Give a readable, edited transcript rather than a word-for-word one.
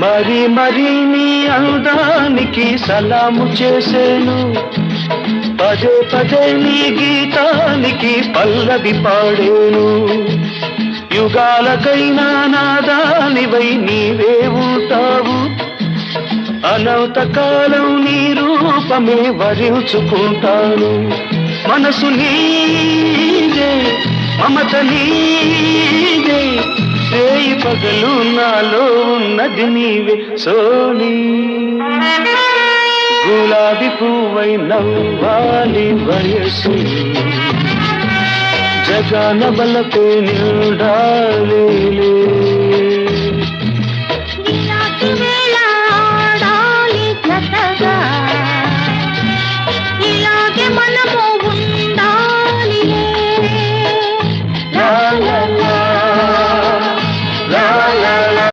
మరి మరి నీ అందానికి సలాము చేసేను, పదే పదే నీ గీతానికి పల్లవి పాడేను. యుగాలకైనా నాదానివై నీవే ఉంటావు, అనంత కాలం నీ రూపమే వరించుకుంటాను. మనసు నీదే, మమత నీదే, రేయి పగలు నాలో ఉన్నది నీవే సోనీ. గులాబీ పువ్వై నవ్వాలి వయసు, జగన బలపై నిండాలి.